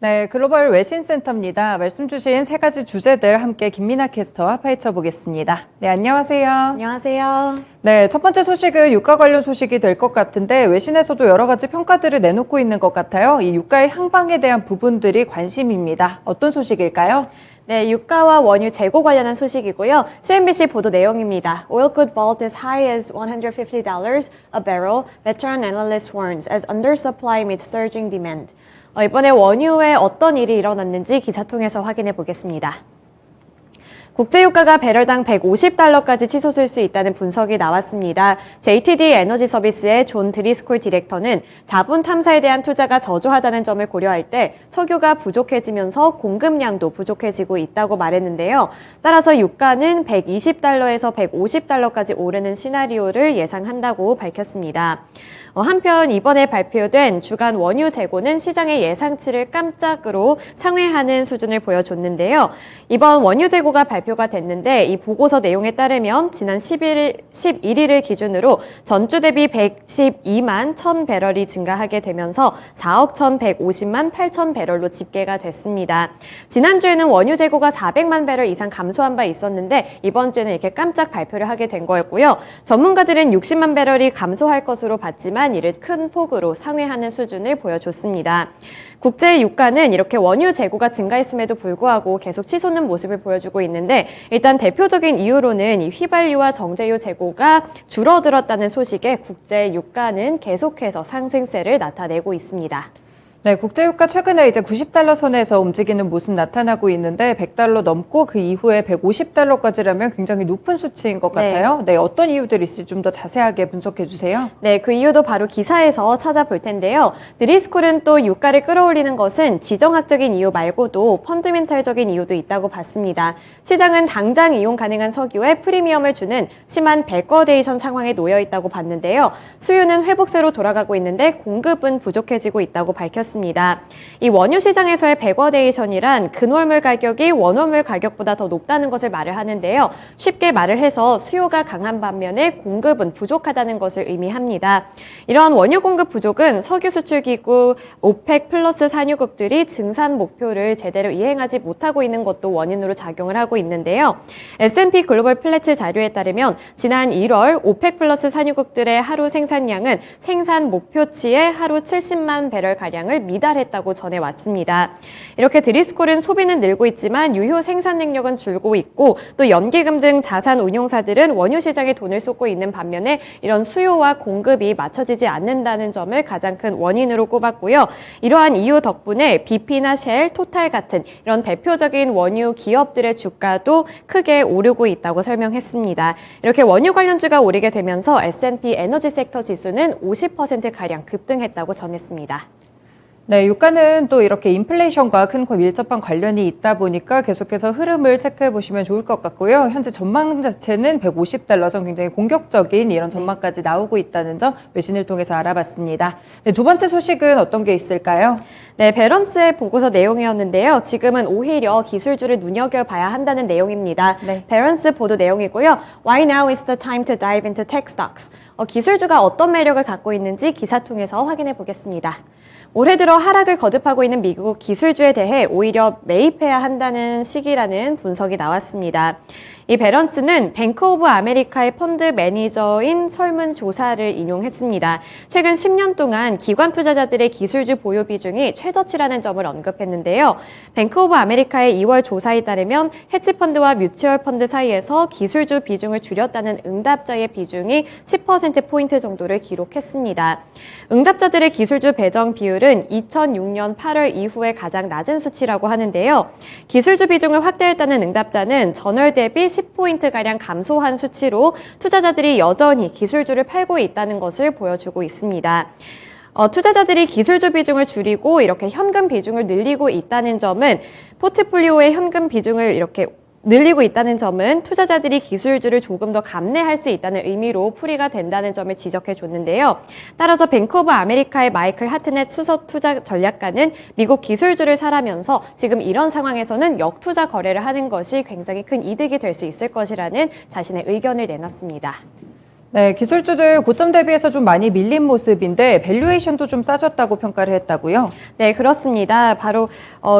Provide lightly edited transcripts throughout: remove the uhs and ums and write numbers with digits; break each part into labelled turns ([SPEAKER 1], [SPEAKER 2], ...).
[SPEAKER 1] 네, 글로벌 외신센터입니다. 말씀 주신 세 가지 주제들 함께 김민아 캐스터와 파헤쳐 보겠습니다. 네, 안녕하세요.
[SPEAKER 2] 안녕하세요.
[SPEAKER 1] 네, 첫 번째 소식은 유가 관련 소식이 될 것 같은데 외신에서도 여러 가지 평가들을 내놓고 있는 것 같아요. 이 유가의 향방에 대한 부분들이 관심입니다. 어떤 소식일까요?
[SPEAKER 2] 네, 유가와 원유 재고 관련한 소식이고요. CNBC 보도 내용입니다. Oil could vault as high as $150 a barrel, veteran analyst warns, as undersupply meets surging demand. 이번에 원유에 어떤 일이 일어났는지 기사 통해서 확인해 보겠습니다. 국제유가가 배럴당 150달러까지 치솟을 수 있다는 분석이 나왔습니다. JTD 에너지 서비스의 존 드리스콜 디렉터는 자본 탐사에 대한 투자가 저조하다는 점을 고려할 때 석유가 부족해지면서 공급량도 부족해지고 있다고 말했는데요. 따라서 유가는 120달러에서 150달러까지 오르는 시나리오를 예상한다고 밝혔습니다. 한편 이번에 발표된 주간 원유 재고는 시장의 예상치를 깜짝으로 상회하는 수준을 보여줬는데요. 이번 원유 재고가 발표가 됐는데 이 보고서 내용에 따르면 지난 11일을 기준으로 전주 대비 112만 1000배럴이 증가하게 되면서 4억 1150만 8000배럴로 집계가 됐습니다. 지난주에는 원유 재고가 400만 배럴 이상 감소한 바 있었는데 이번 주에는 이렇게 깜짝 발표를 하게 된 거였고요. 전문가들은 60만 배럴이 감소할 것으로 봤지만 이를 큰 폭으로 상회하는 수준을 보여줬습니다. 국제 유가는 이렇게 원유 재고가 증가했음에도 불구하고 계속 치솟는 모습을 보여주고 있는데 일단 대표적인 이유로는 이 휘발유와 정제유 재고가 줄어들었다는 소식에 국제 유가는 계속해서 상승세를 나타내고 있습니다.
[SPEAKER 1] 네, 국제유가 최근에 이제 90달러 선에서 움직이는 모습 나타나고 있는데 100달러 넘고 그 이후에 150달러까지라면 굉장히 높은 수치인 것 같아요. 네, 어떤 이유들이 있을지 좀 더 자세하게 분석해 주세요.
[SPEAKER 2] 네, 그 이유도 바로 기사에서 찾아볼 텐데요. 드리스콜은 또 유가를 끌어올리는 것은 지정학적인 이유 말고도 펀드멘탈적인 이유도 있다고 봤습니다. 시장은 당장 이용 가능한 석유에 프리미엄을 주는 심한 백워데이션 상황에 놓여 있다고 봤는데요. 수요는 회복세로 돌아가고 있는데 공급은 부족해지고 있다고 밝혔습니다. 이 원유 시장에서의 백워데이션이란 근월물 가격이 원월물 가격보다 더 높다는 것을 말을 하는데요. 쉽게 말을 해서 수요가 강한 반면에 공급은 부족하다는 것을 의미합니다. 이러한 원유 공급 부족은 석유 수출기구 오펙 플러스 산유국들이 증산 목표를 제대로 이행하지 못하고 있는 것도 원인으로 작용을 하고 있는데요. S&P 글로벌 플래츠 자료에 따르면 지난 1월 오펙 플러스 산유국들의 하루 생산량은 생산 목표치의 하루 70만 배럴가량을 미달했다고 전해왔습니다. 이렇게 드리스콜은 소비는 늘고 있지만 유효 생산 능력은 줄고 있고 또 연기금 등 자산 운용사들은 원유 시장에 돈을 쏟고 있는 반면에 이런 수요와 공급이 맞춰지지 않는다는 점을 가장 큰 원인으로 꼽았고요. 이러한 이유 덕분에 BP나 쉘, 토탈 같은 이런 대표적인 원유 기업들의 주가도 크게 오르고 있다고 설명했습니다. 이렇게 원유 관련주가 오르게 되면서 S&P 에너지 섹터 지수는 50%가량 급등했다고 전했습니다.
[SPEAKER 1] 네, 유가는 또 이렇게 인플레이션과 큰 밀접한 관련이 있다 보니까 계속해서 흐름을 체크해 보시면 좋을 것 같고요. 현재 전망 자체는 150달러 선 굉장히 공격적인 이런 전망까지 나오고 있다는 점 외신을 통해서 알아봤습니다. 네, 두 번째 소식은 어떤 게 있을까요?
[SPEAKER 2] 네, 밸런스의 보고서 내용이었는데요. 지금은 오히려 기술주를 눈여겨봐야 한다는 내용입니다.
[SPEAKER 1] 네.
[SPEAKER 2] 밸런스 보도 내용이고요. Why now is the time to dive into tech stocks? 기술주가 어떤 매력을 갖고 있는지 기사 통해서 확인해 보겠습니다. 올해 들어 하락을 거듭하고 있는 미국 기술주에 대해 오히려 매입해야 한다는 시기라는 분석이 나왔습니다. 이 밸런스는 뱅크 오브 아메리카의 펀드 매니저인 설문조사를 인용했습니다. 최근 10년 동안 기관 투자자들의 기술주 보유 비중이 최저치라는 점을 언급했는데요. 뱅크 오브 아메리카의 2월 조사에 따르면 헤지펀드와 뮤추얼 펀드 사이에서 기술주 비중을 줄였다는 응답자의 비중이 10%포인트 정도를 기록했습니다. 응답자들의 기술주 배정 비율은 2006년 8월 이후에 가장 낮은 수치라고 하는데요. 기술주 비중을 확대했다는 응답자는 전월 대비 10포인트가량 감소한 수치로 투자자들이 여전히 기술주를 팔고 있다는 것을 보여주고 있습니다. 투자자들이 기술주 비중을 줄이고 이렇게 현금 비중을 늘리고 있다는 점은 포트폴리오의 현금 비중을 이렇게 늘리고 있다는 점은 투자자들이 기술주를 조금 더 감내할 수 있다는 의미로 풀이가 된다는 점을 지적해 줬는데요. 따라서 뱅크 오브 아메리카의 마이클 하트넷 수석 투자 전략가는 미국 기술주를 사라면서 지금 이런 상황에서는 역투자 거래를 하는 것이 굉장히 큰 이득이 될 수 있을 것이라는 자신의 의견을 내놨습니다.
[SPEAKER 1] 네, 기술주들 고점 대비해서 좀 많이 밀린 모습인데 밸류에이션도 좀 싸졌다고 평가를 했다고요?
[SPEAKER 2] 네, 그렇습니다. 바로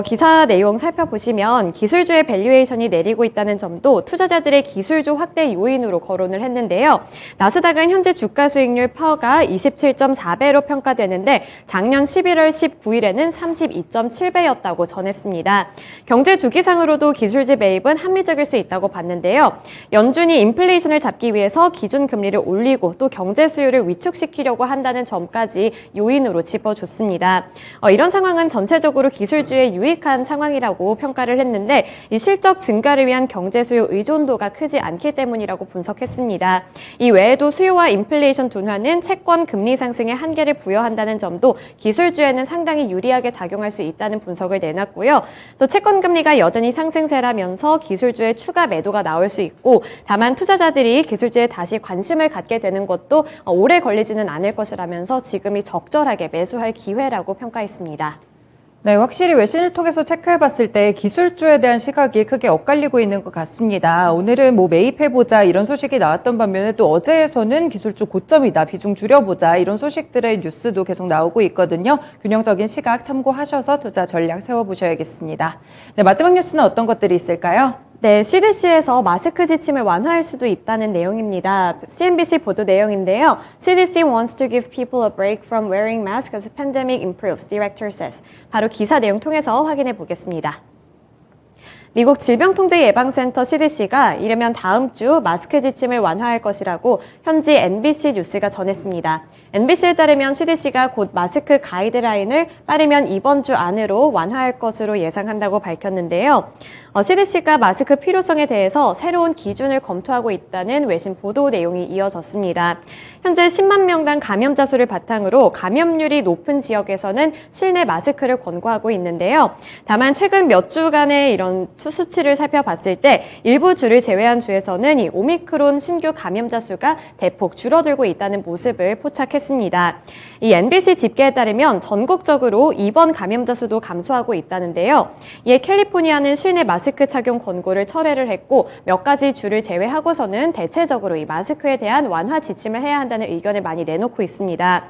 [SPEAKER 2] 기사 내용 살펴보시면 기술주의 밸류에이션이 내리고 있다는 점도 투자자들의 기술주 확대 요인으로 거론을 했는데요. 나스닥은 현재 주가 수익률 퍼가 27.4배로 평가되는데 작년 11월 19일에는 32.7배였다고 전했습니다. 경제 주기상으로도 기술주 매입은 합리적일 수 있다고 봤는데요. 연준이 인플레이션을 잡기 위해서 기준 금리를 올리고 또 경제 수요를 위축시키려고 한다는 점까지 요인으로 짚어줬습니다. 이런 상황은 전체적으로 기술주에 유익한 상황이라고 평가를 했는데 이 실적 증가를 위한 경제 수요 의존도가 크지 않기 때문이라고 분석했습니다. 이 외에도 수요와 인플레이션 둔화는 채권 금리 상승에 한계를 부여한다는 점도 기술주에는 상당히 유리하게 작용할 수 있다는 분석을 내놨고요. 또 채권 금리가 여전히 상승세라면서 기술주의 추가 매도가 나올 수 있고 다만 투자자들이 기술주에 다시 관심을 갖게 되는 것도 오래 걸리지는 않을 것이라면서 지금이 적절하게 매수할 기회라고 평가했습니다.
[SPEAKER 1] 네, 확실히 외신을 통해서 체크해봤을 때 기술주에 대한 시각이 크게 엇갈리고 있는 것 같습니다. 오늘은 뭐 매입해보자 이런 소식이 나왔던 반면에 또 어제에서는 기술주 고점이다, 비중 줄여보자 이런 소식들의 뉴스도 계속 나오고 있거든요. 균형적인 시각 참고하셔서 투자 전략 세워보셔야겠습니다. 네, 마지막 뉴스는 어떤 것들이 있을까요?
[SPEAKER 2] 네, CDC에서 마스크 지침을 완화할 수도 있다는 내용입니다. CNBC 보도 내용인데요. CDC wants to give people a break from wearing masks as pandemic improves, director says. 바로 기사 내용 통해서 확인해 보겠습니다. 미국 질병통제예방센터 CDC가 이르면 다음 주 마스크 지침을 완화할 것이라고 현지 NBC 뉴스가 전했습니다. NBC에 따르면 CDC가 곧 마스크 가이드라인을 빠르면 이번 주 안으로 완화할 것으로 예상한다고 밝혔는데요. CDC가 마스크 필요성에 대해서 새로운 기준을 검토하고 있다는 외신 보도 내용이 이어졌습니다. 현재 10만 명당 감염자 수를 바탕으로 감염률이 높은 지역에서는 실내 마스크를 권고하고 있는데요. 다만 최근 몇 주간의 이런 수치를 살펴봤을 때 일부 주를 제외한 주에서는 이 오미크론 신규 감염자 수가 대폭 줄어들고 있다는 모습을 포착했습니다. 이 NBC 집계에 따르면 전국적으로 입원 감염자 수도 감소하고 있다는데요. 이에 캘리포니아는 실내 마스크 착용 권고를 철회를 했고 몇 가지 주를 제외하고서는 대체적으로 이 마스크에 대한 완화 지침을 해야 한다는 의견을 많이 내놓고 있습니다.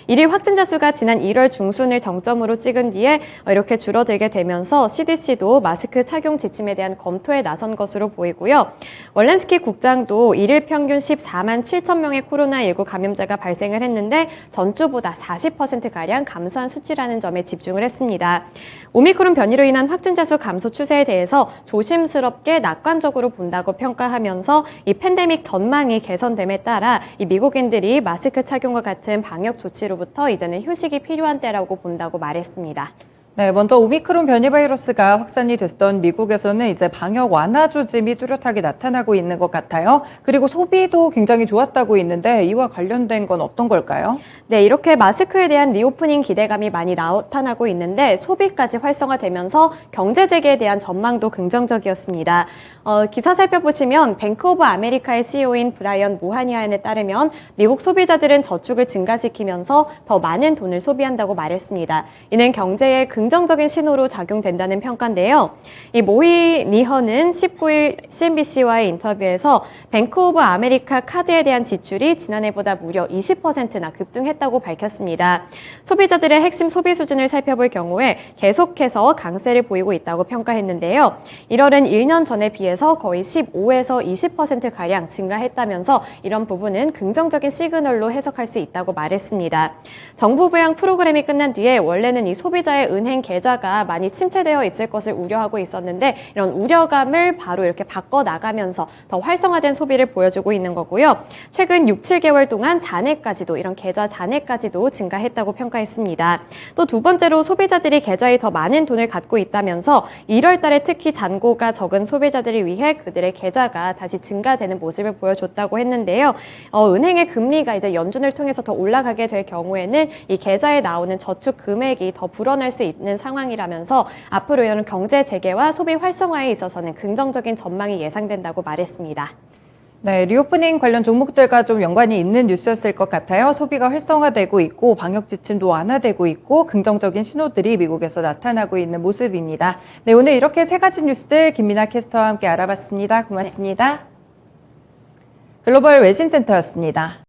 [SPEAKER 2] 일일 확진자 수가 지난 1월 중순을 정점으로 찍은 뒤에 이렇게 줄어들게 되면서 CDC도 마스크 착용 지침에 대한 검토에 나선 것으로 보이고요. 월렌스키 국장도 일일 평균 14만 7천 명의 코로나19 감염자가 발생을 했는데 전주보다 40%가량 감소한 수치라는 점에 집중을 했습니다. 오미크론 변이로 인한 확진자 수 감소 추세에 대해서 조심스럽게 낙관적으로 본다고 평가하면서 이 팬데믹 전망이 개선됨에 따라 이 미국인들이 마스크 착용과 같은 방역 조치로부터 이제는 휴식이 필요한 때라고 본다고 말했습니다.
[SPEAKER 1] 네, 먼저 오미크론 변이 바이러스가 확산이 됐던 미국에서는 이제 방역 완화 조짐이 뚜렷하게 나타나고 있는 것 같아요. 그리고 소비도 굉장히 좋았다고 있는데 이와 관련된 건 어떤 걸까요?
[SPEAKER 2] 네, 이렇게 마스크에 대한 리오프닝 기대감이 많이 나타나고 있는데 소비까지 활성화되면서 경제 재개에 대한 전망도 긍정적이었습니다. 기사 살펴보시면 뱅크 오브 아메리카의 CEO인 브라이언 모하니안에 따르면 미국 소비자들은 저축을 증가시키면서 더 많은 돈을 소비한다고 말했습니다. 이는 경제에 긍정적인 신호로 작용된다는 평가인데요. 이 모하니안은 19일 CNBC와의 인터뷰에서 뱅크 오브 아메리카 카드에 대한 지출이 지난해보다 무려 20%나 급등했다고 밝혔습니다. 소비자들의 핵심 소비 수준을 살펴볼 경우에 계속해서 강세를 보이고 있다고 평가했는데요. 1월은 1년 전에 비해서 거의 15에서 20%가량 증가했다면서 이런 부분은 긍정적인 시그널로 해석할 수 있다고 말했습니다. 정부 부양 프로그램이 끝난 뒤에 원래는 이 소비자의 은행 계좌가 많이 침체되어 있을 것을 우려하고 있었는데 이런 우려감을 바로 이렇게 바꿔나가면서 더 활성화된 소비를 보여주고 있는 거고요. 최근 6, 7개월 동안 잔액까지도 이런 계좌 잔액까지도 증가했다고 평가했습니다. 또 두 번째로 소비자들이 계좌에 더 많은 돈을 갖고 있다면서 1월 달에 특히 잔고가 적은 소비자들을 위해 그들의 계좌가 다시 증가되는 모습을 보여줬다고 했는데요. 은행의 금리가 이제 연준을 통해서 더 올라가게 될 경우에는 이 계좌에 나오는 저축 금액이 더 불어날 수 있는 상황이라면서 앞으로 이런 경제 재개와 소비 활성화에 있어서는 긍정적인 전망이 예상된다고 말했습니다.
[SPEAKER 1] 네, 리오프닝 관련 종목들과 좀 연관이 있는 뉴스였을 것 같아요. 소비가 활성화되고 있고 방역 지침도 완화되고 있고 긍정적인 신호들이 미국에서 나타나고 있는 모습입니다. 네, 오늘 이렇게 세 가지 뉴스들 김민아 캐스터와 함께 알아봤습니다. 고맙습니다. 네. 글로벌 외신센터였습니다.